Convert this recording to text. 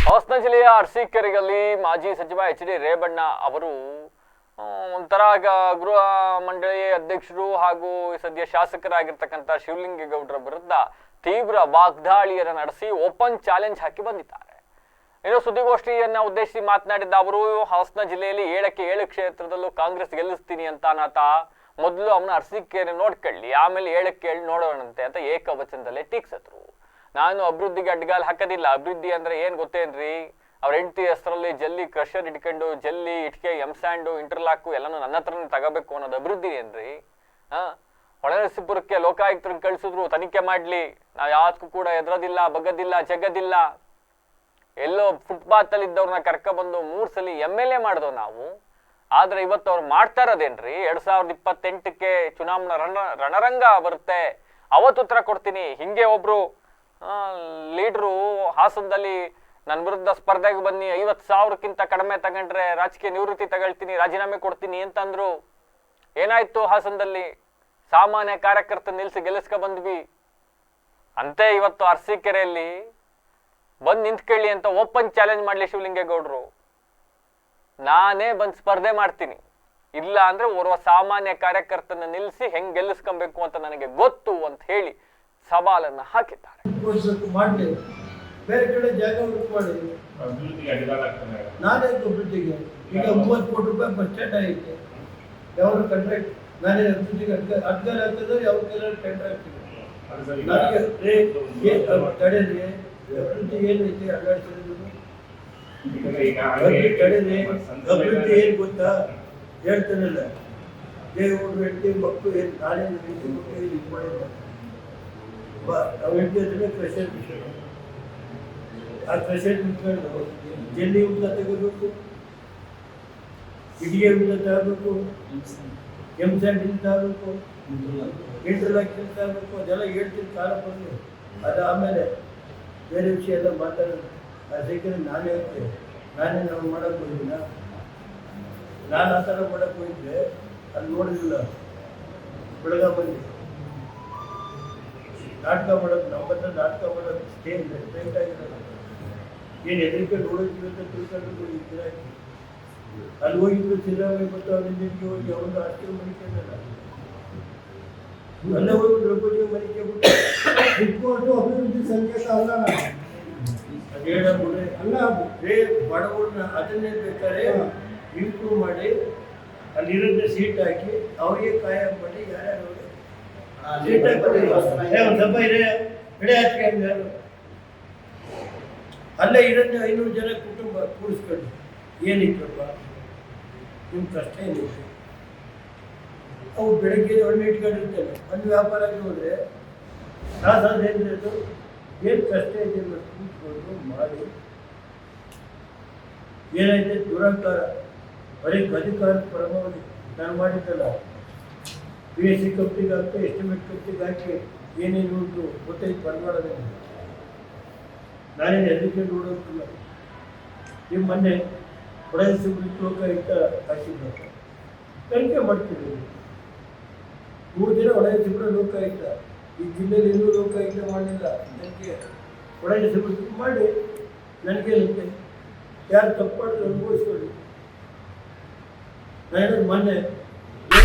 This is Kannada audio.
ಹಾಸನ ಜಿಲ್ಲೆಯ ಅರಸೀಕೆರೆಯಲ್ಲಿ ಮಾಜಿ ಸಚಿವ ಎಚ್.ಡಿ. ರೇವಣ್ಣ ಅವರು ಒಂಥರ ಗೃಹ ಮಂಡಳಿ ಅಧ್ಯಕ್ಷರು ಹಾಗೂ ಸದ್ಯ ಶಾಸಕರಾಗಿರ್ತಕ್ಕಂಥ ಶಿವಲಿಂಗೇಗೌಡರ ವಿರುದ್ಧ ತೀವ್ರ ವಾಗ್ದಾಳಿಯನ್ನು ನಡೆಸಿ ಓಪನ್ ಚಾಲೆಂಜ್ ಹಾಕಿ ಬಂದಿದ್ದಾರೆ. ಇನ್ನು ಸುದ್ದಿಗೋಷ್ಠಿಯನ್ನ ಉದ್ದೇಶಿಸಿ ಮಾತನಾಡಿದ್ದ ಅವರು ಹಾಸನ ಜಿಲ್ಲೆಯಲ್ಲಿ 7ಕ್ಕೆ 7 ಕ್ಷೇತ್ರದಲ್ಲೂ ಕಾಂಗ್ರೆಸ್ ಗೆಲ್ಲಿಸ್ತೀನಿ ಅಂತ ನಾತ ಮೊದಲು ಅವನ ಅರಸೀಕೆರೆ ನೋಡ್ಕೊಳ್ಳಿ, ಆಮೇಲೆ 7ಕ್ಕೆ 7 ನೋಡೋಣಂತೆ ಅಂತ ಏಕವಚನದಲ್ಲೇ ಟೀಕಿಸಿದ್ರು. ನಾನು ಅಭಿವೃದ್ಧಿಗೆ ಅಡ್ಡಗಾಲ್ ಹಾಕೋದಿಲ್ಲ. ಅಭಿವೃದ್ಧಿ ಅಂದ್ರೆ ಏನ್ ಗೊತ್ತೇನ್ರಿ, ಅವ್ರ ಹೆಂಡತಿ ಹೆಸರಲ್ಲಿ ಜಲ್ಲಿ ಕ್ರಷರ್ ಇಟ್ಕೊಂಡು ಜಲ್ಲಿ ಇಟ್ಕೆ ಎಂಸ್ಯಾಂಡು ಇಂಟರ್ಲಾಕು ಎಲ್ಲಾನು ನನ್ನ ಹತ್ರನೇ ತಗೋಬೇಕು ಅನ್ನೋದು ಅಭಿವೃದ್ಧಿ ಏನ್ರಿ? ಹೊಳೆನರಸೀಪುರಕ್ಕೆ ಲೋಕಾಯುಕ್ತರನ್ನ ಕಳಿಸಿದ್ರು, ತನಿಖೆ ಮಾಡ್ಲಿ. ನಾವ್ ಯಾವ್ದಕ್ಕೂ ಕೂಡ ಎದ್ರೋದಿಲ್ಲ, ಬಗ್ಗದಿಲ್ಲ, ಜಗ್ಗದಿಲ್ಲ. ಎಲ್ಲೋ ಫುಟ್ಪಾತ್ ಅಲ್ಲಿ ಇದ್ದವ್ರನ್ನ ಕರ್ಕೊಬಂದು 3 ಸಲ MLA ಮಾಡಿದವ್ ನಾವು. ಆದ್ರೆ ಇವತ್ತು ಅವ್ರು ಮಾಡ್ತಾ ಇರೋದೇನ್ರಿ, 2028ಕ್ಕೆ ಚುನಾವಣಾ ರಣರಂಗ ಬರುತ್ತೆ, ಅವತ್ತು ಉತ್ತರ ಕೊಡ್ತೀನಿ. ಹಿಂಗೆ ಒಬ್ರು ಲೀಡ್ರು ಹಾಸನದಲ್ಲಿ ನನ್ನ ವಿರುದ್ಧ ಸ್ಪರ್ಧೆಗೆ ಬನ್ನಿ, 50,000ಕ್ಕಿಂತ ಕಡಿಮೆ ತಗೊಂಡ್ರೆ ರಾಜಕೀಯ ನಿವೃತ್ತಿ ತಗೊಳ್ತೀನಿ, ರಾಜೀನಾಮೆ ಕೊಡ್ತೀನಿ ಅಂತಂದ್ರು. ಏನಾಯ್ತು ಹಾಸನದಲ್ಲಿ? ಸಾಮಾನ್ಯ ಕಾರ್ಯಕರ್ತ ನಿಲ್ಸಿ ಗೆಲ್ಲಿಸ್ಕೊ ಬಂದ್ವಿ. ಅಂತೆ ಇವತ್ತು ಅರಸೀಕೆರೆಯಲ್ಲಿ ಬಂದು ನಿಂತ್ಕೊಳ್ಳಿ ಅಂತ ಓಪನ್ ಚಾಲೆಂಜ್ ಮಾಡ್ಲಿ ಶಿವಲಿಂಗೇಗೌಡರು. ನಾನೇ ಬಂದು ಸ್ಪರ್ಧೆ ಮಾಡ್ತೀನಿ, ಇಲ್ಲ ಅಂದ್ರೆ ಓರ್ವ ಸಾಮಾನ್ಯ ಕಾರ್ಯಕರ್ತನ ನಿಲ್ಲಿಸಿ ಹೆಂಗ್ ಗೆಲ್ಲಿಸ್ಕೊಬೇಕು ಅಂತ ನನಗೆ ಗೊತ್ತು ಅಂತ ಹೇಳಿ ಸವಾಲನ್ನ ಹಾಕಿದ್ದಾರೆ. ಬೇರೆ ಕಡೆ ಜಾಗ ಹುಡುಕು ಮಾಡಿ ನಾನೇ ಅಭಿವೃದ್ಧಿಗೆ ಈಗ 30 ಕೋಟಿ ರೂಪಾಯಿ ಬಸ್ ಸ್ಟ್ಯಾಂಡ್ ಐತೆ, ಯಾವ ಕಾಂಟ್ರಾಕ್ಟ್ ನಾನೇ ಅಭಿವೃದ್ಧಿಗೆ ಅಡ್ಗಾರ ಆಗ್ತದೆ, ಯಾವ ಟೆಂಡರ್ ಆಗ್ತದೆ. ತಡೆದ್ರಿ ಅಭಿವೃದ್ಧಿ ಏನೈತೆ ಅಡ್ಗಾಡ್ತಿರೋದು ತಡೆದ್ರಿ. ಅಭಿವೃದ್ಧಿ ಏನ್ ಗೊತ್ತಾ ಹೇಳ್ತಾನಲ್ಲ, ದೇವರು ಹೆಂಡತಿ ಮಕ್ಕಳು ಏನು ನಾನೇ ಇದು ಮಾಡಿಲ್ಲ. ನಾವು ಹೆಂಡತಿ ಕ್ರಷರ್ ಆ ಕ್ರಷರ್ ನಿಂತ್ಕೊಂಡು ಜಲ್ಲಿ ಊಟ ತೆಗೋಬೇಕು, ಇಡಿಗೆ ಊಟ ತಗೋಬೇಕು, ಎಂಸ್ಯಾಂಡ್ ತಗೋಬೇಕು, ಇಂಟರ್ಲಾಕ್ ತಗೋಬೇಕು, ಅದೆಲ್ಲ ಹೇಳ್ತೀನಿ ಕಾಲ ಬಂದು. ಅದಾದಮೇಲೆ ಬೇರೆ ವಿಷಯ ಎಲ್ಲ ಮಾತಾಡೋದು. ಅದಕ್ಕೆ ನಾನೇ ಹೇಳ್ತೇನೆ, ನಾನೇ ನಾವು ಮಾಡೋಕ್ಕೆ ಹೋಗಿಲ್ಲ. ನಾನು ಆ ಥರ ಮಾಡೋಕ್ಕೆ ಹೋಗಿದ್ದೆ, ಅಲ್ಲಿ ನೋಡಿದಿಲ್ಲ. ಬೆಳಗ್ಗೆ ಬಂದು ನಾಟಕ ಮಾಡೋದು, ನಮ್ಮ ಹತ್ರ ನಾಟಕ ಮಾಡೋದು ಸ್ಟೇಜ್ ಆಗಿರೋದು. ಏನು ಹೆದರಿಕೆ ನೋಡೋದಿಲ್ಲ ಅಂತ ತಿಳ್ಕೊಂಡು ಅಲ್ಲಿ ಹೋಗಿದ್ರು. ಸಿದ್ದರಾಮಯ್ಯ ಮತ್ತು ಅವ್ರ ನಿಂದಿಗೆ ಹೋಗಿ ಅವ್ರನ್ನ ಆಸ್ತಿ ಮಡಿಕೊಂಡಲ್ಲ, ಅಲ್ಲೇ ಹೋಗಿ ದ್ರೌಪದಿ ಮಡಿಕೆ ಬಿಟ್ಟು ಅಭಿವೃದ್ಧಿ ಸಂಕೇತ ಅಲ್ಲ. ಅದು ಹೇಳೋದು ಅಲ್ಲ, ಬಡವ್ರನ್ನ ಅದನ್ನೇ ಬೇಕಾದ್ರೆ ಇಂಪ್ರೂವ್ ಮಾಡಿ ಅಲ್ಲಿರೋದ್ರ ಸೀಟ್ ಹಾಕಿ ಅವ್ರಿಗೆ ಕಾಯ ಮಾಡಿ ಯಾರ್ಯಾರು ಸೀಟ್ ಹಾಕಿ ಒಂದು ಸ್ವಲ್ಪ ಇದೆ ಎಡೆ ಹಾಕಿ ಅಲ್ಲೇ ಇರೋದು 500 ಜನ ಕುಟುಂಬ ಕೂಡಿಸ್ಕೊಂಡು ಏನಿತ್ತಪ್ಪ ನಿಮ್ಮ ಕಷ್ಟ ಏನಿತ್ತು? ಅವು ಬೆಳಗ್ಗೆ ಒಳ್ಳೆ ಇಟ್ಕೊಂಡಿರ್ತೇನೆ. ಒಂದು ವ್ಯಾಪಾರಕ್ಕೆ ಹೋದರೆ ಏನಿರೋದು ಏನು ಕಷ್ಟ ಇದೆ ಕೂತ್ಕೊಂಡು ಮಾಡಿ. ಏನೈತೆ ದುರಂಕಾರ, ಬರೀ ಅಧಿಕಾರ ಪರಮಾವಧಿ ನಾನು ಮಾಡಿದ್ದಲ್ಲ. PSC ಕಂಪ್ನಿಗೆ ಹಾಕಿ ಎಸ್ಟಿಮೇಟ್ ಕಂಪ್ನಿಗೆ ಹಾಕಿ ಏನೇನು ಉಂಟು ಗೊತ್ತೈತೆ ಬಂಡವಾಳದ. ನಾನೇನು ಎದಕ್ಕೆ ನೋಡೋದಿಲ್ಲ. ನಿಮ್ಮ ಮೊನ್ನೆ ಹೊಳೆನರಸೀಪುರ ಲೋಕಾಯುಕ್ತ ಹಾಕಿದ್ದ ತನಿಖೆ ಮಾಡ್ತಿದ್ದೀವಿ. 3 ದಿನ ಹೊಳೆನರಸೀಪುರ ಲೋಕಾಯುಕ್ತ, ಈ ಜಿಲ್ಲೆಯಲ್ಲಿ ಇನ್ನೂ ಲೋಕಾಯುಕ್ತ ಮಾಡಲಿಲ್ಲ. ನನಗೆ ಹೊಳೆನರಸೀಪುರ ಮಾಡಿ ನನಗೆ ಯಾರು ತಪ್ಪು ಮಾಡಿದ್ರು ಅನುಭವಿಸ್ಕೊಳ್ಳಿ. ನಾನು ಮೊನ್ನೆ